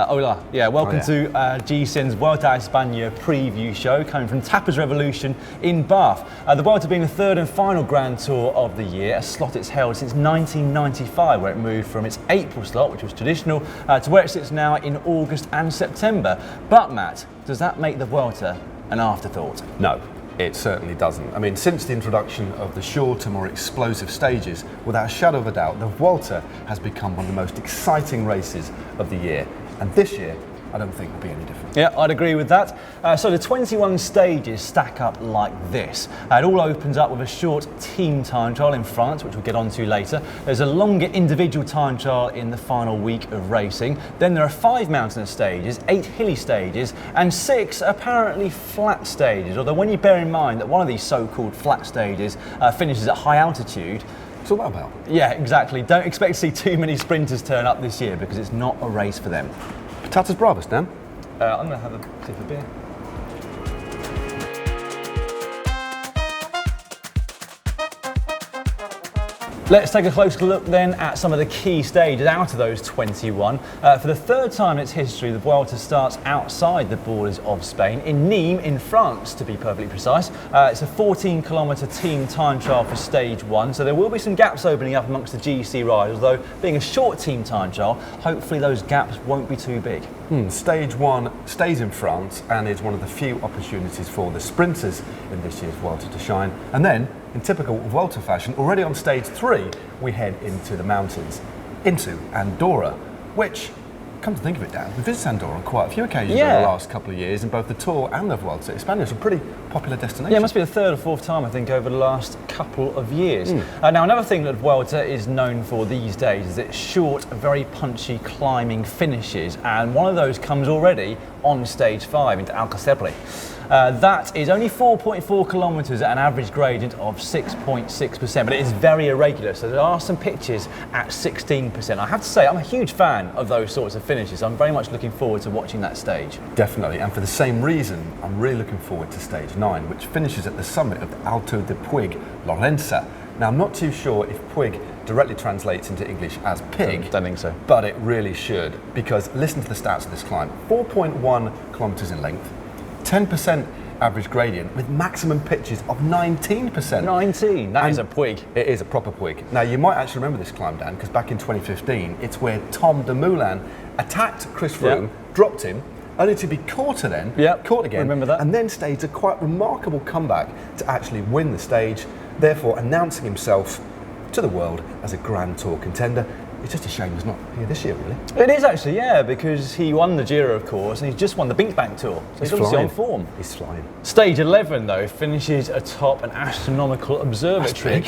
Hola. Yeah, welcome to GCN's Vuelta a España preview show coming from Tapas Revolution in Bath. The Vuelta being the third and final Grand Tour of the year, a slot it's held since 1995, where it moved from its April slot, which was traditional, to where it sits now in August and September. But Matt, does that make the Vuelta an afterthought? No. It certainly doesn't. I mean, since the introduction of the shorter, more explosive stages, without a shadow of a doubt, the Vuelta has become one of the most exciting races of the year. And this year, I don't think will be any different. Yeah, I'd agree with that. So the 21 stages stack up like this. It all opens up with a short team time trial in France, which we'll get onto later. There's a longer individual time trial in the final week of racing. Then there are 5 mountainous stages, 8 hilly stages, and 6 apparently flat stages. Although when you bear in mind that one of these so-called flat stages finishes at high altitude. What's all that about? Yeah, exactly. Don't expect to see too many sprinters turn up this year because it's not a race for them. Patatas bravas, Dan? I'm going to have a sip of beer. Let's take a closer look then at some of the key stages out of those 21. For the third time in its history, the Vuelta starts outside the borders of Spain, in Nîmes in France to be perfectly precise. It's a 14-kilometre team time trial for stage 1, so there will be some gaps opening up amongst the GC riders, although being a short team time trial, hopefully those gaps won't be too big. Stage 1 stays in France and is one of the few opportunities for the sprinters in this year's Vuelta to shine. And then, in typical Vuelta fashion, already on stage 3, we head into the mountains, into Andorra, which, come to think of it, Dan, we've visited Andorra on quite a few occasions over the last couple of years in both the Tour and the Vuelta. España is a pretty popular destination. Yeah, it must be the third or fourth time, I think, over the last couple of years. Now, another thing that Vuelta is known for these days is its short, very punchy climbing finishes, and one of those comes already on stage 5 into Alcacebre. That is only 4.4 kilometres at an average gradient of 6.6%, but it is very irregular, so there are some pitches at 16%. I have to say, I'm a huge fan of those sorts of finishes. I'm very much looking forward to watching that stage. Definitely, and for the same reason, I'm really looking forward to stage 9, which finishes at the summit of the Alto de Puig, Lorenza. Now, I'm not too sure if Puig directly translates into English as pig. Don't think so. But it really should, because listen to the stats of this climb. 4.1 kilometres in length, 10% average gradient with maximum pitches of 19%. 19? That is a Puig. It is a proper Puig. Now, you might actually remember this climb, Dan, because back in 2015, it's where Tom Dumoulin attacked Chris Froome, dropped him, only to be caught again, remember that. and then staged a quite remarkable comeback to actually win the stage, therefore announcing himself to the world as a Grand Tour contender. It's just a shame he's not here this year, really. It is actually, yeah, because he won the Giro, of course, and he's just won the Binkbank Tour, so he's obviously on form. He's flying. Stage 11, though, finishes atop an astronomical observatory.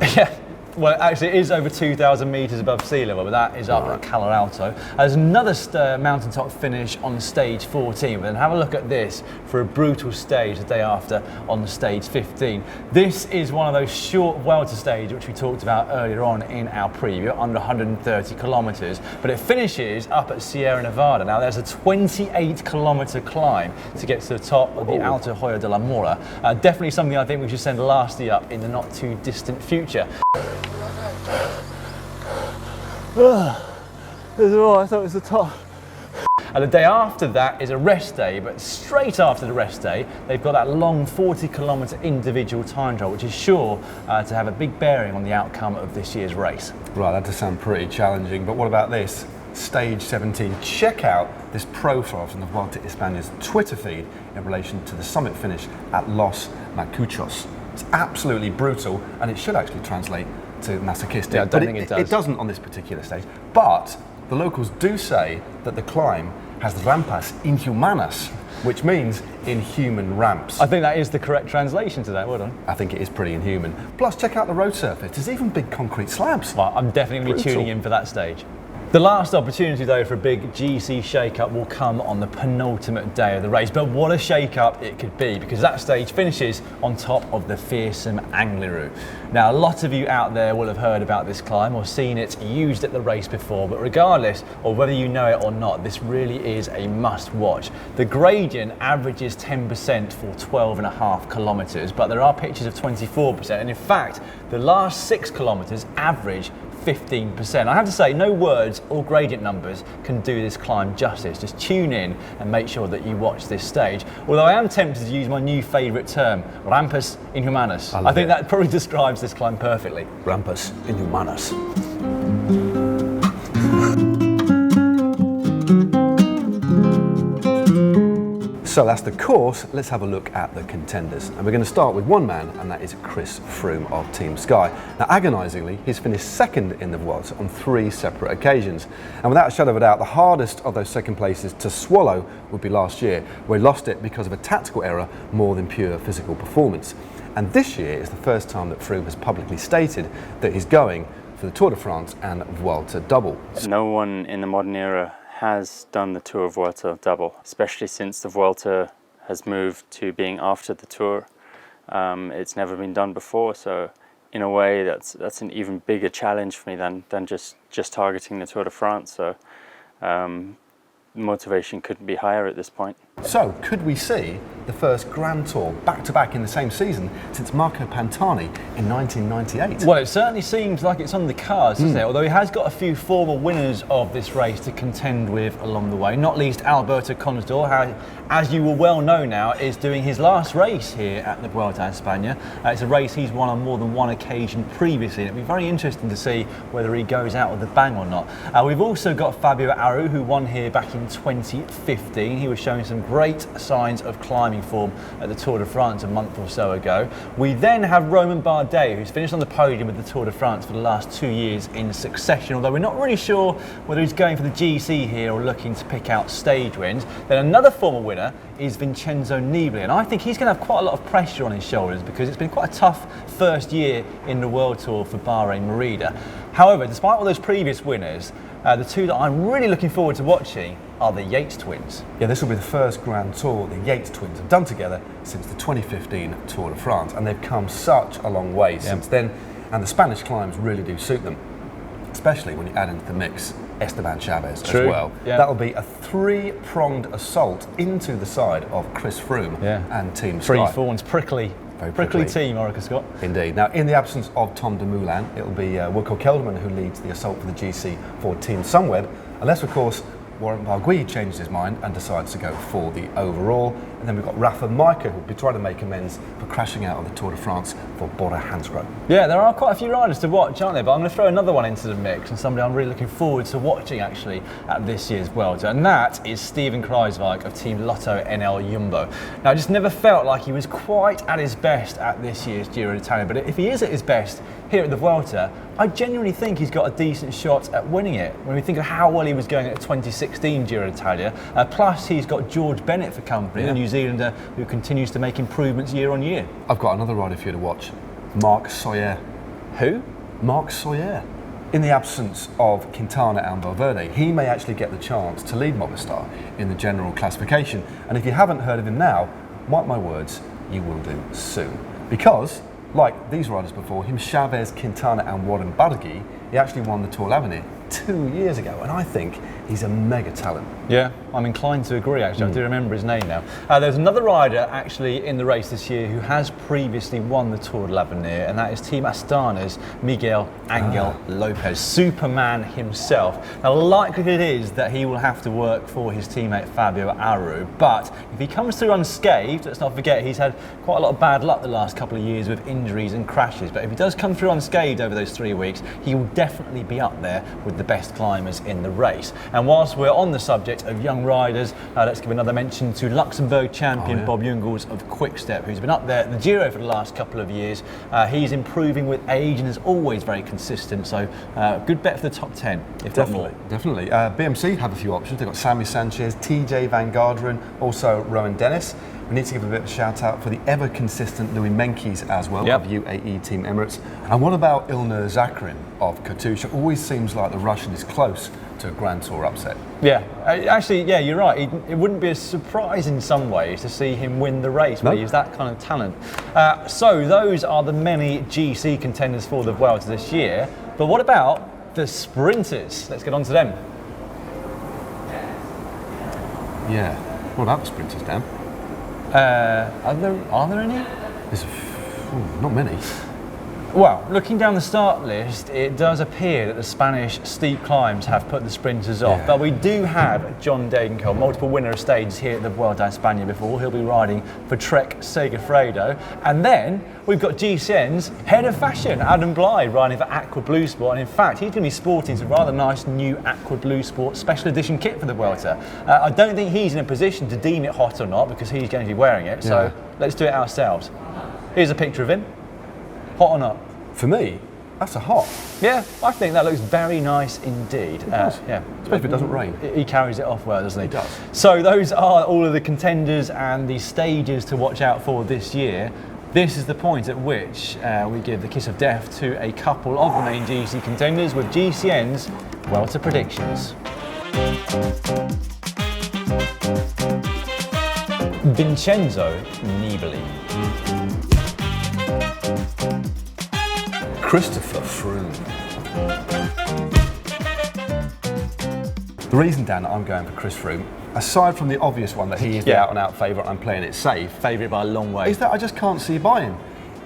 Yeah. Well, actually, it is over 2,000 metres above sea level, but that is up at Calo Alto. There's another mountaintop finish on stage 14, but then have a look at this for a brutal stage the day after on stage 15. This is one of those short Vuelta stages which we talked about earlier on in our preview, under 130 kilometres, but it finishes up at Sierra Nevada. Now, there's a 28-kilometre climb to get to the top of the Alto Hoyo de la Mora. Definitely something I think we should send Lasty up in the not-too-distant future. I thought it was the top. And the day after that is a rest day, but straight after the rest day, they've got that long 40-kilometre individual time trial, which is sure to have a big bearing on the outcome of this year's race. Right, that does sound pretty challenging, but what about this? Stage 17. Check out this profile from the Vuelta España's Twitter feed in relation to the summit finish at Los Macuchos. It's absolutely brutal, and it should actually translate to masochistic. Yeah, I don't think it does. It doesn't on this particular stage, but the locals do say that the climb has rampas inhumanas, which means inhuman ramps. I think that is the correct translation to that, well done. I think it is pretty inhuman. Plus, check out the road surface. There's even big concrete slabs. Well, I'm definitely going to be tuning in for that stage. The last opportunity, though, for a big GC shake-up will come on the penultimate day of the race. But what a shake-up it could be, because that stage finishes on top of the fearsome Angliru. Now, a lot of you out there will have heard about this climb or seen it used at the race before, but regardless of whether you know it or not, this really is a must-watch. The gradient averages 10% for 12.5 kilometres, but there are pitches of 24%, and in fact, the last 6 kilometres average 15%. I have to say, no words or gradient numbers can do this climb justice. Just tune in and make sure that you watch this stage. Although I am tempted to use my new favourite term, rampus inhumanus. I think that probably describes this climb perfectly. Rampus inhumanus. So that's the course. Let's have a look at the contenders. And we're going to start with one man, and that is Chris Froome of Team Sky. Now, agonisingly, he's finished second in the Vuelta on 3 separate occasions. And without a shadow of a doubt, the hardest of those second places to swallow would be last year, where he lost it because of a tactical error more than pure physical performance. And this year is the first time that Froome has publicly stated that he's going for the Tour de France and Vuelta double. No one in the modern era has done the Tour of Vuelta double, especially since the Vuelta has moved to being after the Tour. It's never been done before, so in a way that's an even bigger challenge for me than just targeting the Tour de France. So motivation couldn't be higher at this point. So, could we see the first Grand Tour back-to-back in the same season since Marco Pantani in 1998? Well, it certainly seems like it's on the cards, doesn't it? Although he has got a few former winners of this race to contend with along the way, not least Alberto Contador, who, as you will well know now, is doing his last race here at the Vuelta a España. It's a race he's won on more than one occasion previously, and it'll be very interesting to see whether he goes out with a bang or not. We've also got Fabio Aru, who won here back in 2015. He was showing some great signs of climbing form at the Tour de France a month or so ago. We then have Romain Bardet, who's finished on the podium with the Tour de France for the last 2 years in succession, although we're not really sure whether he's going for the GC here or looking to pick out stage wins. Then another former winner is Vincenzo Nibali, and I think he's going to have quite a lot of pressure on his shoulders because it's been quite a tough first year in the World Tour for Bahrain Merida. However, despite all those previous winners, the two that I'm really looking forward to watching are the Yates twins. Yeah, this will be the first Grand Tour the Yates twins have done together since the 2015 Tour de France, and they've come such a long way since then, and the Spanish climbs really do suit them, especially when you add into the mix Esteban Chaves as well. Yeah. That'll be a 3-pronged assault into the side of Chris Froome and Team Sky. 3 thorns, prickly team, Orica-Scott. Indeed. Now, in the absence of Tom Dumoulin, it'll be Wilco Kelderman who leads the assault for the GC for Team Sunweb, unless, of course, Warren Barguil changes his mind and decides to go for the overall. And then we've got Rafa Majka, who'll be trying to make amends for crashing out of the Tour de France for Bora Hansgrohe. Yeah, there are quite a few riders to watch, aren't there? But I'm going to throw another one into the mix, and somebody I'm really looking forward to watching actually at this year's Vuelta, and that is Steven Kruijswijk of Team Lotto NL Jumbo. Now, I just never felt like he was quite at his best at this year's Giro d'Italia, but if he is at his best here at the Vuelta, I genuinely think he's got a decent shot at winning it. When we think of how well he was going at the 2016 Giro d'Italia, plus he's got George Bennett for company, the New Zealander who continues to make improvements year on year. I've got another rider for you to watch, Marc Sawyer. Who? Marc Sawyer. In the absence of Quintana and Valverde, he may actually get the chance to lead Movistar in the general classification. And if you haven't heard of him now, mark my words, you will do soon. Because, like these riders before him, Chaves, Quintana and Warren Barguil, he actually won the Tour l'Avenir 2 years ago, and I think he's a mega talent. Yeah, I'm inclined to agree actually. I do remember his name now. There's another rider actually in the race this year who has previously won the Tour de l'Avenir, and that is Team Astana's Miguel Angel Lopez, Superman himself. Now, the likelihood is that he will have to work for his teammate Fabio Aru, but if he comes through unscathed, let's not forget he's had quite a lot of bad luck the last couple of years with injuries and crashes, but if he does come through unscathed over those 3 weeks, he will definitely be up there with the best climbers in the race. And whilst we're on the subject of young riders, let's give another mention to Luxembourg champion Bob Jungels of Quick-Step, who's been up there at the Giro for the last couple of years. He's improving with age and is always very consistent, so good bet for the top 10, if not more. Definitely. BMC have a few options. They've got Sammy Sanchez, TJ Van Garderen, also Rowan Dennis. We need to give a bit of a shout out for the ever consistent Louis Meintjes as well of UAE Team Emirates. And what about Ilnur Zakarin of Katusha? Always seems like the Russian is close to a Grand Tour upset. Yeah, actually, yeah, you're right. It wouldn't be a surprise in some ways to see him win the race, but he's that kind of talent. So those are the many GC contenders for the Vuelta this year. But what about the sprinters? Let's get on to them. Yeah. What about the sprinters, Dan? Are there any? There's not many. Well, looking down the start list, it does appear that the Spanish steep climbs have put the sprinters off. Yeah. But we do have John Degenkolb, multiple winner of stages here at the Vuelta a España before. He'll be riding for Trek Segafredo. And then we've got GCN's head of fashion, Adam Blythe, riding for Aqua Blue Sport. And in fact, he's going to be sporting some rather nice new Aqua Blue Sport special edition kit for the Vuelta. I don't think he's in a position to deem it hot or not because he's going to be wearing it. So let's do it ourselves. Here's a picture of him. Hot or not? For me, that's a hot. Yeah, I think that looks very nice indeed. Yeah. Especially if it doesn't rain. He carries it off well, doesn't he? He does. So those are all of the contenders and the stages to watch out for this year. This is the point at which we give the kiss of death to a couple of the main GC contenders with GCN's Vuelta predictions. Vincenzo Nibali. Christopher Froome. The reason, Dan, that I'm going for Chris Froome, aside from the obvious one that he is the out-and-out favourite and I'm playing it safe, Favourite by a long way. is that I just can't see by him.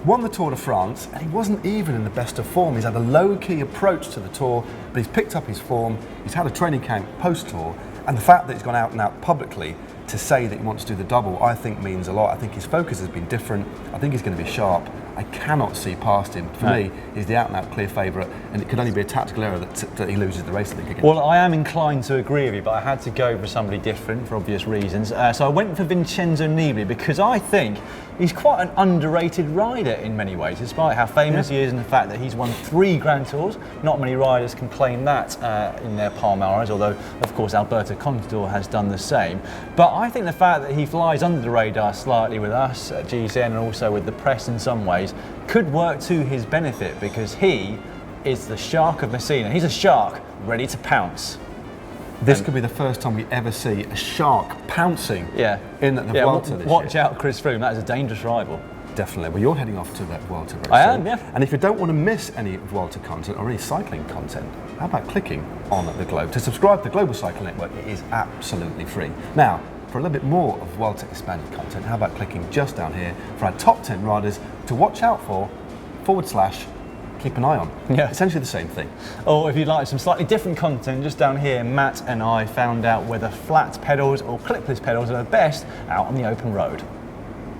Won the Tour de France and he wasn't even in the best of form. He's had a low-key approach to the Tour, but he's picked up his form, he's had a training camp post-Tour, and the fact that he's gone out and out publicly to say that he wants to do the double, I think means a lot. I think his focus has been different. I think he's going to be sharp. I cannot see past him. For me, he's the out-and-out clear favourite, and it could only be a tactical error that he loses the race, I think, again. Well, I am inclined to agree with you, but I had to go for somebody different for obvious reasons. So I went for Vincenzo Nibali because I think he's quite an underrated rider in many ways, despite how famous he is and the fact that he's won 3 Grand Tours. Not many riders can claim that in their Palmares, although, of course, Alberto Contador has done the same. But I think the fact that he flies under the radar slightly with us at GCN and also with the press in some ways could work to his benefit because he is the shark of Messina. He's a shark ready to pounce. This could be the first time we ever see a shark pouncing in the Vuelta this Watch year. out, Chris Froome. That is a dangerous rival. Definitely. Well, you're heading off to that Vuelta race. I am, soon. yeah. And if you don't want to miss any Vuelta content or any cycling content, how about clicking on the globe? To subscribe to the Global Cycling Network, it is absolutely free. Now, for a little bit more of Vuelta España content, how about clicking just down here for our top 10 riders to watch out for, / keep an eye on. Yeah. Essentially the same thing. Or if you'd like some slightly different content, just down here, Matt and I found out whether flat pedals or clipless pedals are the best out on the open road.